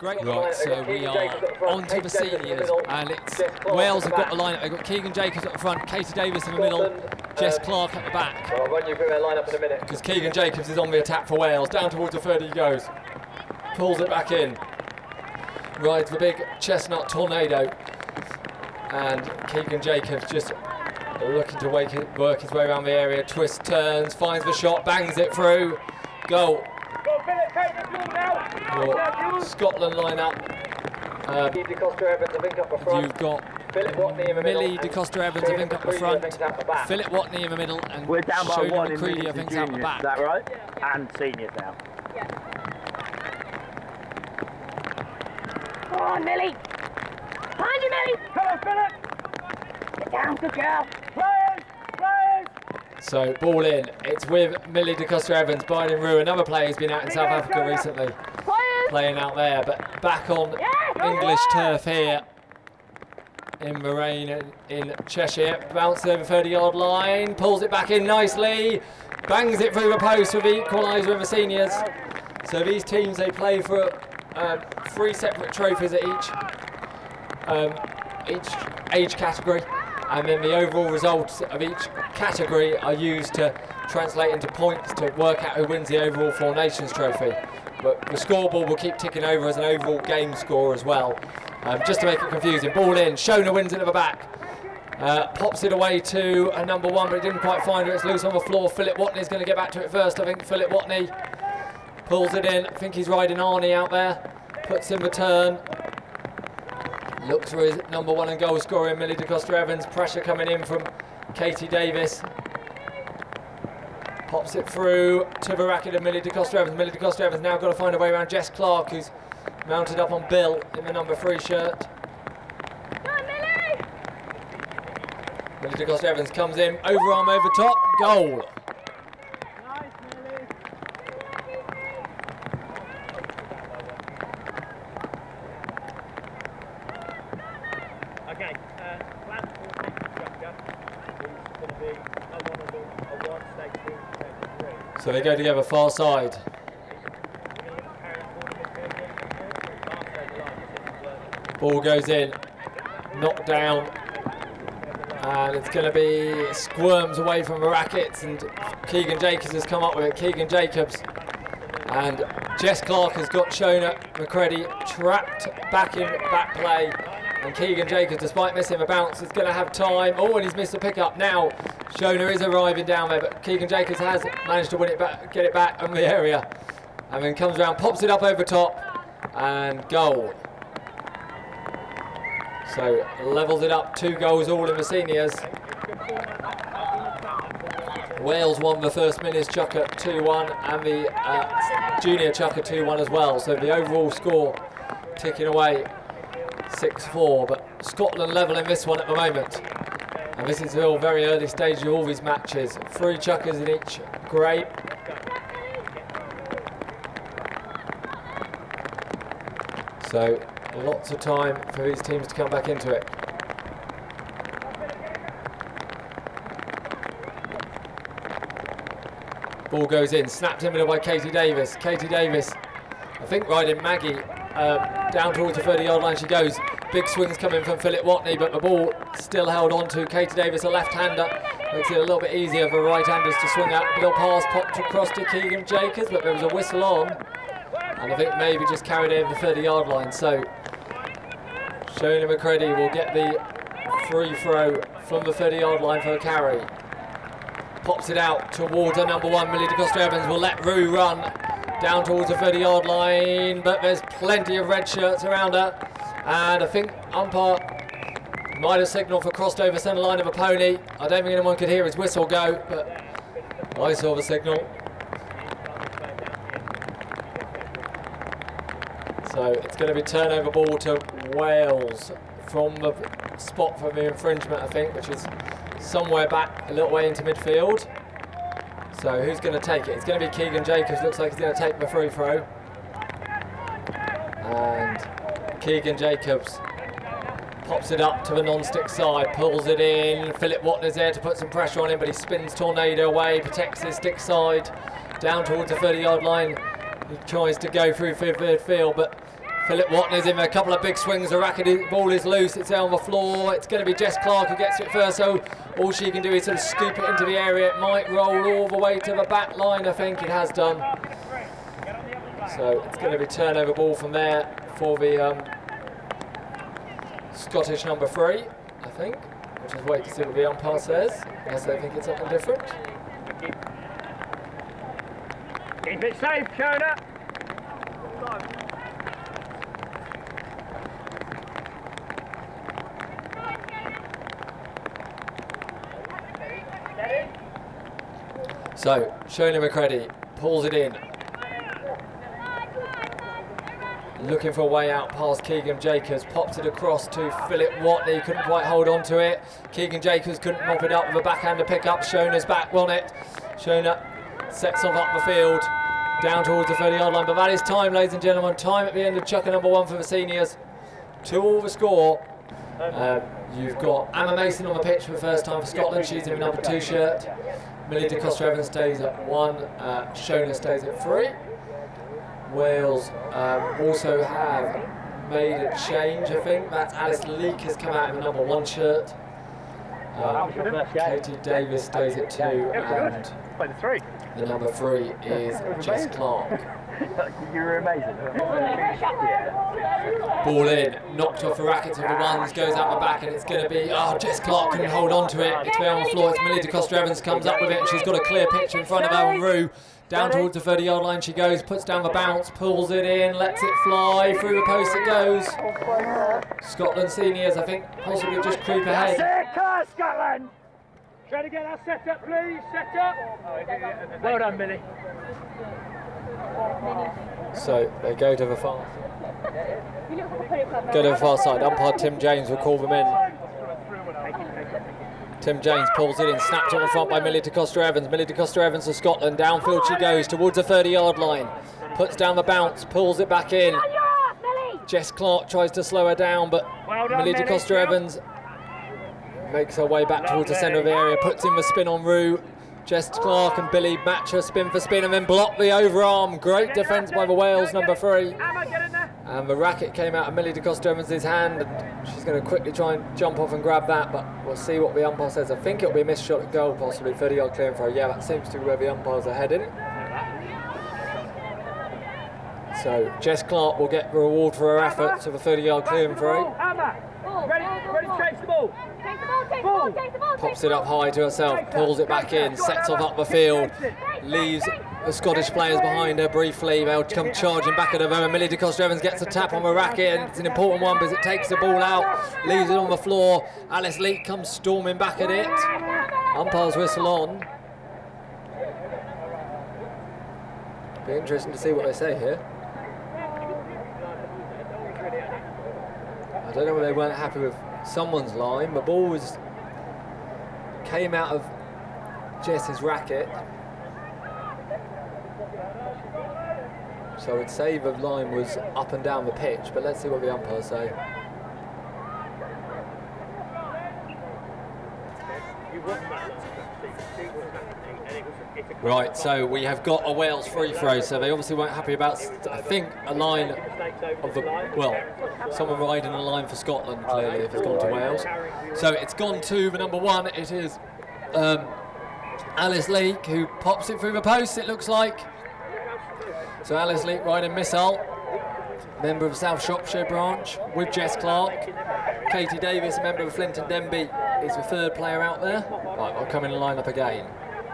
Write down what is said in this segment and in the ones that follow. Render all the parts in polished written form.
Great. Right, so we are on to the seniors, and it's Wales have got the lineup. They've got Keegan Jacobs at the front, Katie Davis in the middle, Jess Clark at the back. I'll run you through their lineup in a minute. Because Keegan Jacobs is on the attack for Wales. Down towards the 30 he goes. Pulls it back in. Rides the big chestnut tornado. And Keegan Jacobs just looking to work his way around the area. Twists, turns, finds the shot, bangs it through. Goal. Your Scotland lineup. You've got Millie DeCosta-Evans, I think, up the front. Philip Watney in the middle, and we're down by Shona one in McCready, I minis think, and out the juniors, back. is that right? And seniors now. Yeah. Come on, Millie. Behind you, Millie. Come on, Philip. Sit down, good girl. Players, players. So ball in. It's with Millie DeCosta-Evans. Biden Rue, another player who's been out in South Africa recently, playing out there, but back on English turf here in the rain in Cheshire. Bounces over 30-yard line, pulls it back in nicely, bangs it through the post with the equaliser of the seniors. So these teams, they play for 3 separate trophies at each age category, and then the overall results of each category are used to translate into points to work out who wins the overall Four Nations trophy. But the scoreboard will keep ticking over as an overall game score as well, just to make it confusing. Ball in, Shona wins it at the back. Pops it away to a number 1, but it didn't quite find her. It's loose on the floor. Philip Watney's going to get back to it first. I think Philip Watney pulls it in. I think he's riding Arnie out there. Puts in the turn. Looks for his number 1 and goal scorer, Millie DeCosta-Evans. Pressure coming in from Katie Davis. Pops it through to the racket of Millie DeCosta-Evans. Millie DeCosta-Evans now got to find a way around Jess Clark, who's mounted up on Bill in the number 3 shirt. Millie DeCosta-Evans comes in, overarm over top, goal. Nice, Millie. Okay, plan for structure is going to be a 1 stage 2 stage 3. So they go together far side. Ball goes in, knocked down, and it's going to be squirms away from the rackets, and Keegan Jacobs has come up with it. Keegan Jacobs and Jess Clark has got Shona McCready trapped back in back play, and Keegan Jacobs, despite missing the bounce, is going to have time. Oh, and he's missed the pickup. Now Shona is arriving down there, but Keegan Jacobs has managed to win it back, get it back on the area, and then comes around, pops it up over top, and goal. So levels it up, 2 goals all in the seniors. Wales won the first minis chucker 2-1 and the junior chucker 2-1 as well. So the overall score ticking away 6-4, but Scotland leveling this one at the moment. And this is still very early stage of all these matches. 3 chuckers in each grade. So lots of time for these teams to come back into it. Ball goes in, snapped in middle by Katie Davis. Katie Davis, I think riding Maggie, down towards the 30-yard line she goes. Big swings coming from Philip Watney, but the ball still held on to Katie Davis, a left-hander. Makes it a little bit easier for right-handers to swing out. Little pass popped across to Keegan Jacobs, but there was a whistle on. And I think maybe just carried over the 30-yard line. So Shona McCready will get the free throw from the 30-yard line for a carry. Pops it out towards her number 1, Millie DeCosta-Evans will let Rue run down towards the 30-yard line, but there's plenty of red shirts around her. And I think umpire might have signalled for crossed over centre line of a pony. I don't think anyone could hear his whistle go, but I saw the signal. So it's going to be turnover ball to Wales from the spot for the infringement, I think, which is somewhere back a little way into midfield. So who's going to take it? It's going to be Keegan Jacobs. Looks like he's going to take the free throw. And Keegan Jacobs pops it up to the non-stick side, pulls it in. Philip Watney's there to put some pressure on him, but he spins Tornado away, protects his stick side, down towards the 30-yard line. He tries to go through midfield, but Philip Watney's in there, a couple of big swings, the racket ball is loose, it's there on the floor, it's going to be Jess Clark who gets it first, so all she can do is sort of scoop it into the area. It might roll all the way to the back line, I think it has done. So it's going to be turnover ball from there for the Scottish number 3, I think. We'll just wait to see what the umpire says, unless they think it's something different. Keep it safe, Shona. So, Shona McCready pulls it in. Looking for a way out past Keegan Jacobs, pops it across to Philip Watney, couldn't quite hold on to it. Keegan Jacobs couldn't mop it up with a backhander pickup. Shona's back on it. Shona sets off up the field, down towards the 30-yard line, but that is time, ladies and gentlemen. Time at the end of chukker number 1 for the seniors. 2-all the score. You've got Emma Mason on the pitch for the first time for Scotland. She's in the number 2 shirt. Millie de Costa Evans stays at 1. Shona stays at 3. Wales also have made a change, I think. That's Alice Leake has come out in the number 1 shirt. Katie Davis stays at 2, and the number 3 is Jess Clark. You were amazing. Ball in, knocked off the rackets of the ones, goes out the back, and it's going to be, Jess Clark couldn't hold on to it. It's there on the floor, it's Millie de Costa Evans comes up with it, and she's got a clear picture in front of Ellen Rue. Down towards the 30-yard line she goes, puts down the bounce, pulls it in, lets it fly, through the post it goes. Scotland seniors, I think, possibly just creep ahead. Come on, Scotland! Try to get that set up, please. Set up. Well done, Millie. So they go to the far side. Umpire Tim James will call them in. Tim James pulls it in, snapped on the front by Millie de Costa Evans. Millie de Costa Evans for Scotland. Downfield she goes towards the 30-yard line. Puts down the bounce, pulls it back in. Jess Clark tries to slow her down, but Millie de Costa Evans makes her way back towards the centre of the area, puts in the spin on Rue. Jess Clark and Billy match her spin for spin and then block the overarm. Great defence by the Wales number 3. And the racket came out of Millie de Costa Evans' hand, and she's going to quickly try and jump off and grab that, but we'll see what the umpire says. I think it'll be a missed shot at goal, possibly 30-yard clearing throw. Yeah, that seems to be where the umpires are heading. So Jess Clark will get the reward for her efforts of a 30-yard clearing throw. Ready to chase the ball. Pops it up high to herself, pulls it back in, sets off up the field, leaves the Scottish players behind her briefly. They'll come charging back at her. And Millie de Costa Evans gets a tap on the racket, and it's an important one because it takes the ball out, leaves it on the floor. Alice Leake comes storming back at it. Umpire's whistle on. Be interesting to see what they say here. I don't know whether they weren't happy with someone's line. The ball came out of Jess's racket, so I'd say the line was up and down the pitch, but let's see what the umpires say. Right, so we have got a Wales free throw, so they obviously weren't happy about, I think, a line of the, well, someone riding a line for Scotland, clearly, if it's gone to Wales. So it's gone to the number 1, it is Alice Leake, who pops it through the post, it looks like. So Alice Leake riding missile, member of the South Shropshire branch, with Jess Clark. Katie Davis, a member of Flint and Denbigh, is the 3rd player out there. Right, I'll come in and line up again.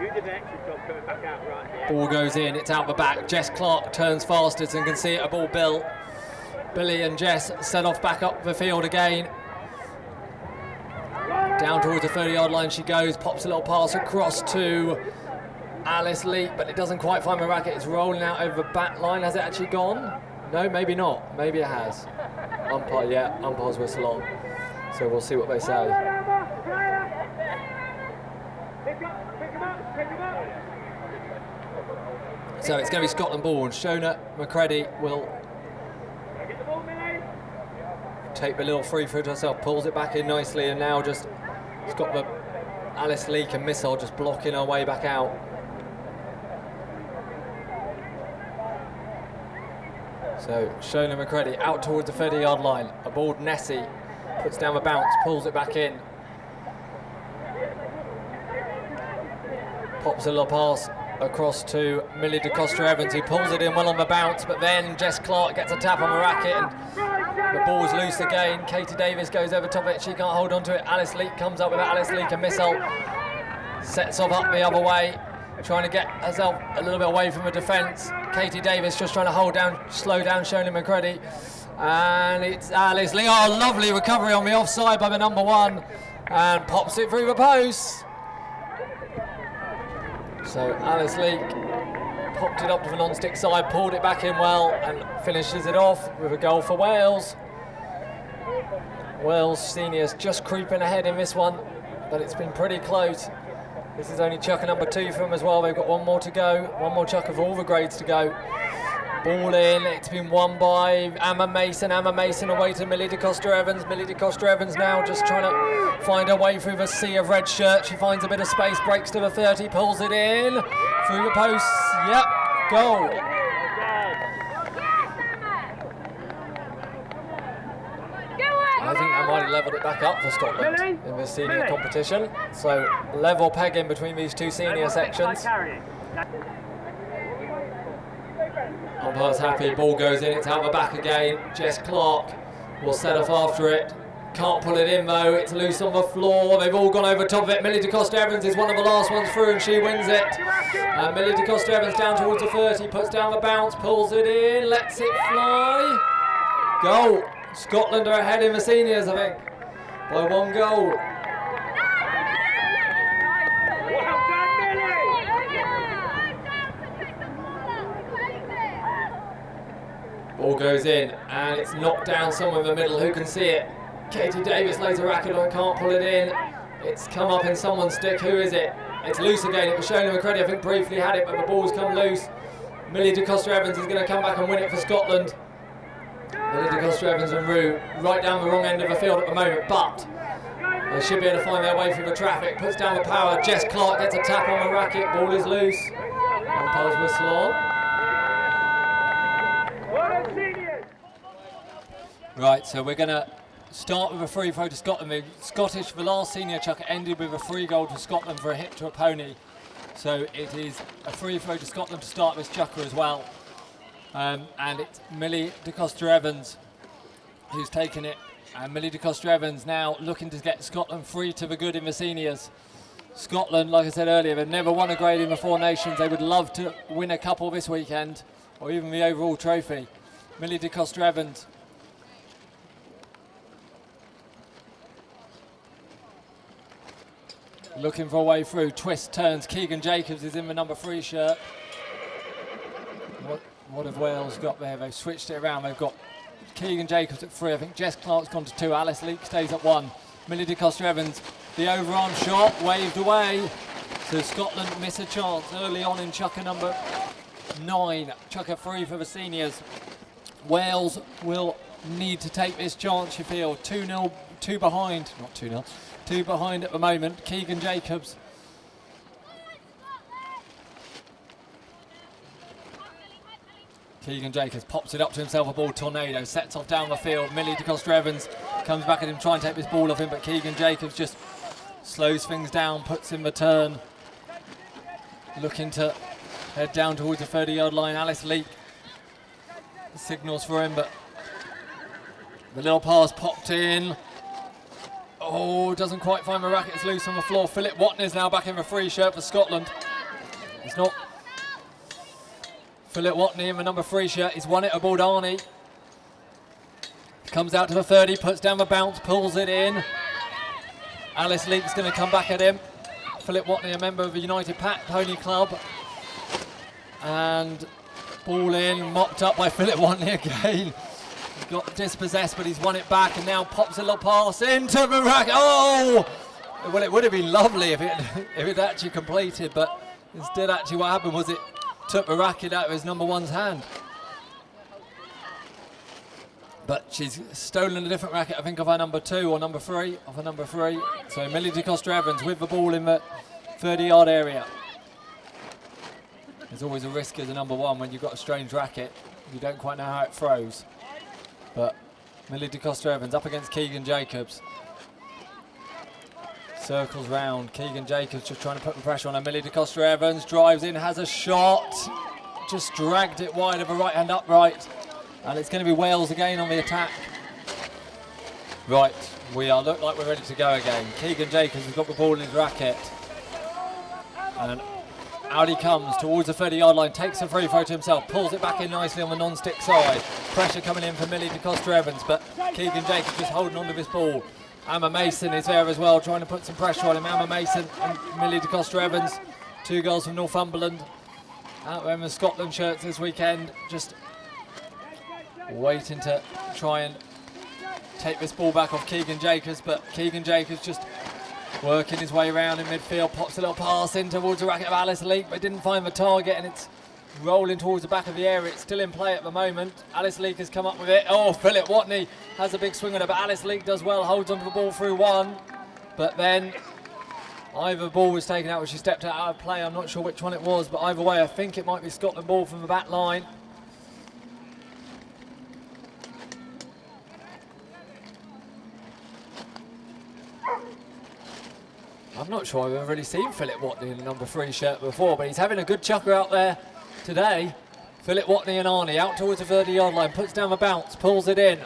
You did an excellent job coming back out right here. Ball goes in, it's out the back. Jess Clark turns fastest and can see it, a ball built. Billy and Jess set off back up the field again. Down towards the 30-yard line she goes, pops a little pass across to Alice Leake, but it doesn't quite find the racket. It's rolling out over the back line. Has it actually gone? No, maybe not. Maybe it has. Umpire, yeah, umpire's whistle on. So we'll see what they say. So it's going to be Scotland ball, and Shona McCready will take the little free throw to herself, pulls it back in nicely, and now just it's got the Alice Leake and missile just blocking her way back out. So Shona McCready out towards the 30-yard line. Aboard Nessie, puts down the bounce, pulls it back in. Pops a little pass across to Millie DeCosta-Evans, who pulls it in well on the bounce, but then Jess Clark gets a tap on the racket and the ball's loose again. Katie Davis goes over top of it, she can't hold on to it. Alice Leake comes up with it, Alice Leake a missile. Sets off up the other way, trying to get herself a little bit away from the defence. Katie Davis just trying to slow down Shona McCready. And it's Alice Leake. Oh, lovely recovery on the offside by the number 1. And pops it through the post. So Alice Leake popped it up to the non-stick side, pulled it back in well, and finishes it off with a goal for Wales. Wales seniors just creeping ahead in this one, but it's been pretty close. This is only chucker number 2 for them as well. They've got one more to go, one more chucker for all the grades to go. Ball in, it's been won by Emma Mason. Emma Mason away to Millie DeCosta-Evans. Millie DeCosta-Evans now just trying to find her way through the sea of red shirt. She finds a bit of space, breaks to the 30, pulls it in, through the posts. Yep, goal. I think I might have levelled it back up for Scotland in this senior competition. So level pegging between these two senior sections. Umpire's happy, ball goes in, it's out the back again. Jess Clark will set off after it. Can't pull it in though, it's loose on the floor. They've all gone over top of it. Millie DeCosta-Evans is one of the last ones through and she wins it. And Millie DeCosta-Evans down towards the 30, puts down the bounce, pulls it in, lets it fly. Goal. Scotland are ahead in the seniors, I think, by 1 goal. Ball goes in and it's knocked down somewhere in the middle. Who can see it? Katie Davis lays a racket on, can't pull it in. It's come up in someone's stick. Who is it? It's loose again. It was Shona McCready, I think, briefly had it, but the ball's come loose. Millie DeCosta-Evans is going to come back and win it for Scotland. Millie DeCosta-Evans and Rue right down the wrong end of the field at the moment, but they should be able to find their way through the traffic. Puts down the power. Jess Clark gets a tap on the racket. Ball is loose. Umpire's whistle on. Right, so we're going to start with a free throw to Scotland. The Scottish, the last senior chucker ended with a free goal to Scotland for a hit to a pony. So it is a free throw to Scotland to start this chucker as well. And it's Millie DeCosta-Evans who's taken it. And Millie DeCosta-Evans now looking to get Scotland free to the good in the seniors. Scotland, like I said earlier, they've never won a grade in the Four Nations. They would love to win a couple this weekend, or even the overall trophy. Millie DeCosta-Evans. Looking for a way through, twist, turns. Keegan Jacobs is in the number 3 shirt. What have Wales got there? They've switched it around. They've got Keegan Jacobs at 3. I think Jess Clark's gone to 2. Alice Leake stays at 1. Millie DeCosta-Evans, the overarm shot, waved away. So Scotland miss a chance early on in chucker number 9. Chucker 3 for the seniors. Wales will need to take this chance, you feel. 2-0, 2 behind. Not 2-0. 2 behind at the moment. Keegan Jacobs. Keegan Jacobs pops it up to himself, a ball tornado, sets off down the field. Millie DeCosta-Evans comes back at him, trying to take this ball off him, but Keegan Jacobs just slows things down, puts in the turn. Looking to head down towards the 30-yard line. Alice Leake signals for him, but the little pass popped in. Oh, doesn't quite find the racket, it's loose on the floor. Philip Watney's now back in the 3 shirt for Scotland. It's not Philip Watney in the number 3 shirt. He's won it aboard Arnie. Comes out to the 30, puts down the bounce, pulls it in. Alice Leake's going to come back at him. Philip Watney, a member of the United Pony Club. And ball in, mopped up by Philip Watney again. He's got dispossessed, but he's won it back and now pops a little pass into the racket. Oh! Well, it would have been lovely if it actually completed, but instead actually what happened was it took the racket out of his number 1's hand. But she's stolen a different racket, I think, of her number 2 or number 3, of her number 3. So Millie DeCosta-Evans with the ball in the 30-yard area. There's always a risk as a number 1 when you've got a strange racket. You don't quite know how it throws. But Millie DeCosta-Evans up against Keegan Jacobs. Circles round. Keegan Jacobs just trying to put the pressure on her. Millie DeCosta-Evans drives in, has a shot. Just dragged it wide of a right hand upright. And it's going to be Wales again on the attack. Right, look like we're ready to go again. Keegan Jacobs has got the ball in his racket. And out he comes towards the 30-yard line, takes a free throw to himself, pulls it back in nicely on the non-stick side. Pressure coming in for Millie DeCosta-Evans, but Keegan Jacobs just holding on to this ball. Emma Mason is there as well, trying to put some pressure on him. Emma Mason and Millie DeCosta-Evans, 2 girls from Northumberland, out wearing the Scotland shirts this weekend, just waiting to try and take this ball back off Keegan Jacobs, but Keegan Jacobs just working his way around in midfield, pops a little pass in towards the racket of Alice Leake, but didn't find the target, and it's rolling towards the back of the area. It's still in play at the moment. Alice Leake has come up with it. Oh, Philip Watney has a big swing on it, but Alice Leake does well, holds onto the ball through one, but then either ball was taken out or she stepped out of play. I'm not sure which one it was, but either way, I think it might be Scotland ball from the back line. I'm not sure I've ever really seen Philip Watney in the number 3 shirt before, but he's having a good chucker out there today. Philip Watney and Arnie out towards the 30-yard line, puts down the bounce, pulls it in,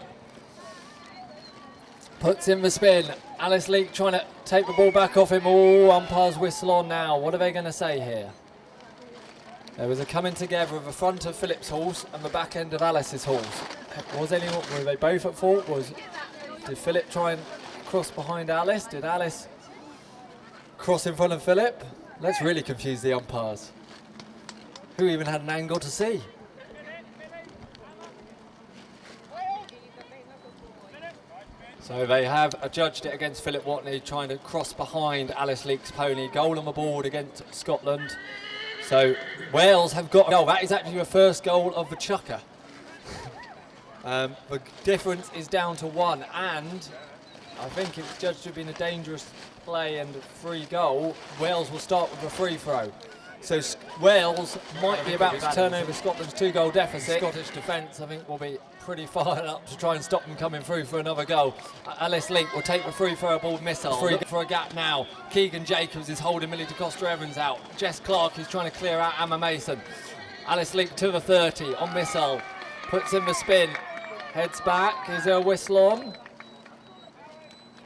puts in the spin. Alice Leake trying to take the ball back off him. Oh, umpire's whistle on now. What are they going to say here? There was a coming together of the front of Philip's horse and the back end of Alice's horse. Were they both at fault? Did Philip try and cross behind Alice? Did Alice cross in front of Philip? Let's really confuse the umpires. Who even had an angle to see? So they have adjudged it against Philip Watney, trying to cross behind Alice Leake's pony. Goal on the board against Scotland. So Wales have got a goal. That is actually the first goal of the chucker. The difference is down to 1, and I think it's judged to have been a dangerous play and a free goal. Wales will start with a free throw. So Wales might be about to turn over Scotland's 2-goal deficit. Scottish defence, I think, will be pretty fired up to try and stop them coming through for another goal. Alice Leake will take the free throw ball missile. Free for a gap now. Keegan Jacobs is holding Millie DeCosta-Evans out. Jess Clark is trying to clear out Emma Mason. Alice Leake to the 30 on missile. Puts in the spin. Heads back. Is there a whistle on?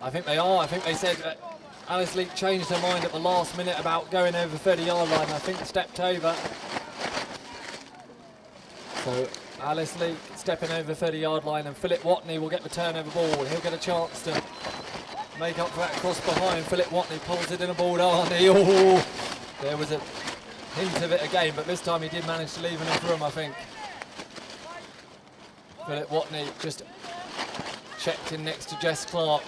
I think they are. I think they said that Alice Leake changed her mind at the last minute about going over the 30-yard line. I think stepped over. So Alice Leake stepping over the 30-yard line, and Philip Watney will get the turnover ball. He'll get a chance to make up for that cross behind. Philip Watney pulls it in a ball. Arnie, oh, there was a hint of it again, but this time he did manage to leave enough room, I think. Philip Watney just checked in next to Jess Clark.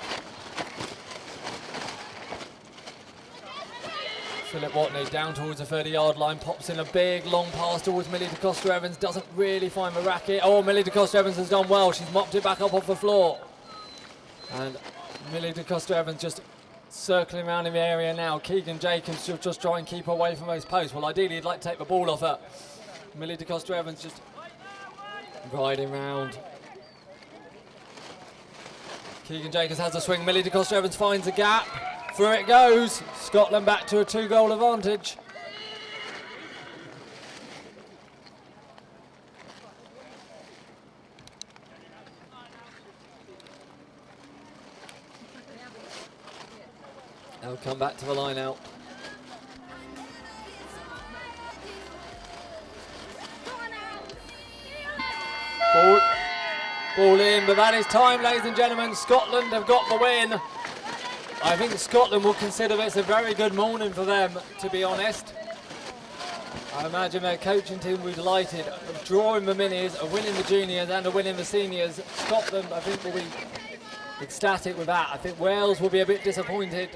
Philip Watney down towards the 30-yard line, pops in a big long pass towards Millie DeCosta-Evans, doesn't really find the racket. Oh, Millie DeCosta-Evans has done well. She's mopped it back up off the floor. And Millie DeCosta-Evans just circling around in the area now. Keegan Jacobs should just try and keep away from those posts. Well, ideally, he'd like to take the ball off her. Millie DeCosta-Evans just riding round. Keegan Jacobs has a swing. Millie DeCosta-Evans finds a gap. Through it goes. Scotland back to a 2-goal advantage. They'll come back to the line out. Ball in, but that is time, ladies and gentlemen. Scotland have got the win. I think Scotland will consider this a very good morning for them, to be honest. I imagine their coaching team will be delighted of drawing the minis, of winning the juniors and of winning the seniors. Scotland, I think, will be ecstatic with that. I think Wales will be a bit disappointed